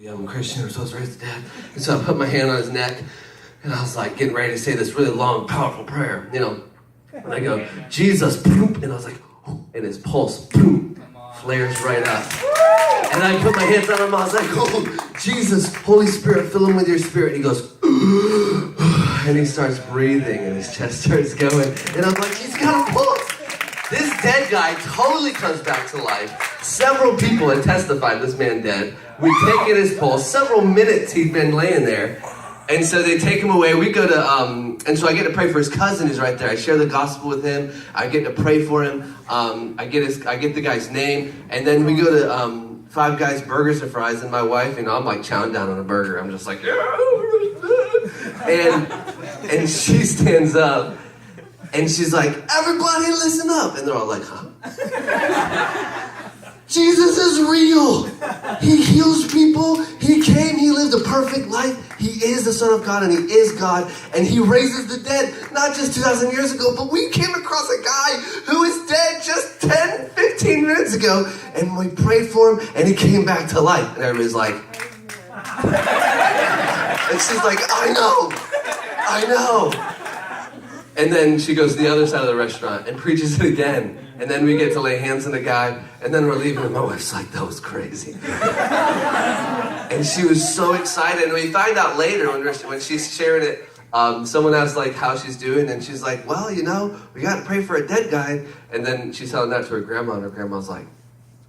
young Christian, we're supposed to raise the dead. And so I put my hand on his neck, and I was like getting ready to say this really long, powerful prayer, And I go, Jesus, boom, and I was like, and his pulse, boom, flares right up. And I put my hands on him, I was like, oh, Jesus, Holy Spirit, fill him with your spirit. And he goes, and he starts breathing, and his chest starts going. And I'm like, he's got a pulse. This dead guy totally comes back to life. Several people had testified this man dead. We've taken his pulse. Several minutes he'd been laying there. And so they take him away. We go to, and so I get to pray for his cousin who's right there. I share the gospel with him. I get to pray for him. I get the guy's name. And then we go to Five Guys Burgers and Fries, and my wife, I'm like chowing down on a burger. I'm just like, and she stands up. And she's like, everybody listen up. And they're all like, huh? Jesus is real. He heals people. He came. He lived a perfect life. He is the Son of God, and he is God. And he raises the dead, not just 2,000 years ago, but we came across a guy who is dead just 10, 15 minutes ago. And we prayed for him, and he came back to life. And everybody's like, and she's like, I know. And then she goes to the other side of the restaurant and preaches it again. And then we get to lay hands on the guy, and then we're leaving, and my wife's like, that was crazy. And she was so excited. And we find out later when she's sharing it, someone asked like how she's doing, and she's like, well, we got to pray for a dead guy. And then she's telling that to her grandma, and her grandma's like,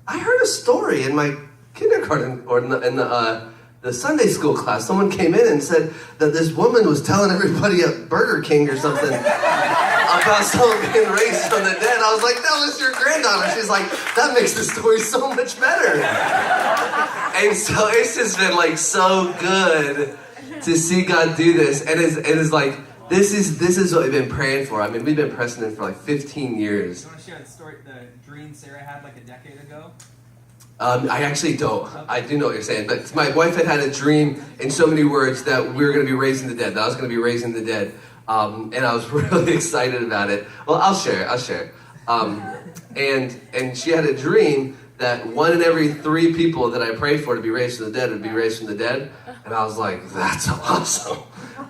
I heard a story in my kindergarten, or in the Sunday school class. Someone came in and said that this woman was telling everybody at Burger King or something about someone being raised from the dead. I was like, no, it's your granddaughter. She's like, that makes the story so much better. And so it's just been like so good to see God do this. And it is like, this is what we've been praying for. I mean, we've been pressing it for like 15 years. You want to share the story, the dream Sarah had like a decade ago? I actually don't. I do know what you're saying. But my wife had a dream in so many words that we were going to be raising the dead. That I was going to be raising the dead. And I was really excited about it. Well, I'll share it. And she had a dream that 1 in every 3 people that I prayed for to be raised from the dead would be raised from the dead. And I was like, that's awesome.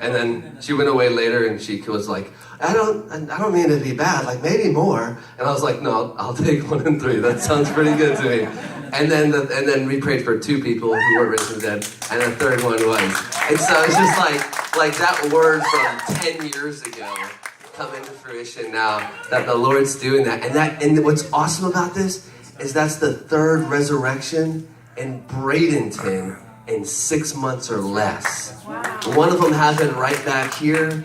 And then she went away later, and she was like, I don't mean to be bad, like maybe more. And I was like, no, I'll take 1 in 3. That sounds pretty good to me. And then we prayed for 2 people who weren't raised from the dead, and the third one was. And so it's just like that word from 10 years ago come into fruition now that the Lord's doing that. And what's awesome about this is that's the 3rd resurrection in Bradenton in 6 months or less. Wow. One of them happened right back here.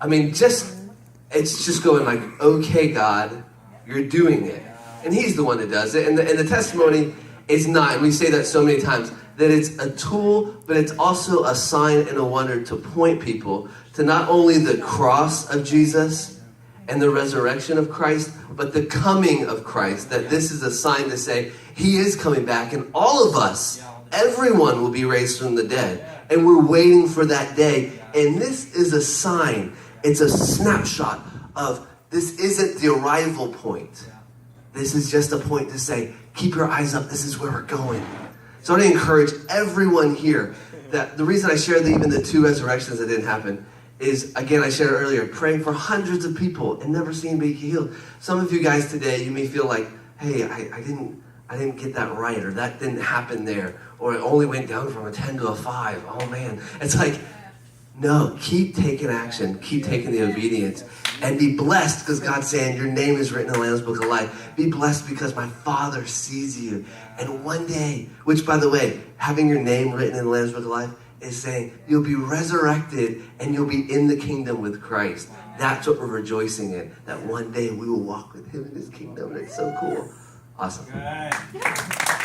I mean, it's just going like, okay, God, you're doing it. And he's the one that does it. And the testimony is not, and we say that so many times, that it's a tool, but it's also a sign and a wonder to point people to not only the cross of Jesus and the resurrection of Christ, but the coming of Christ. That this is a sign to say, he is coming back, and all of us, everyone will be raised from the dead. And we're waiting for that day. And this is a sign. It's a snapshot of this isn't the arrival point. This is just a point to say, keep your eyes up. This is where we're going. So I want to encourage everyone here that the reason I shared even the 2 resurrections that didn't happen is, again, I shared earlier, praying for hundreds of people and never seeing be healed. Some of you guys today, you may feel like, hey, I didn't get that right, or that didn't happen there, or it only went down from a 10 to a 5. Oh man. It's like, no, keep taking action, keep taking the obedience, and be blessed because God's saying your name is written in the Lamb's Book of Life. Be blessed because my Father sees you. And one day, which by the way, having your name written in the Lamb's Book of Life is saying you'll be resurrected and you'll be in the kingdom with Christ. That's what we're rejoicing in, that one day we will walk with him in his kingdom. And it's so cool. Awesome. Good.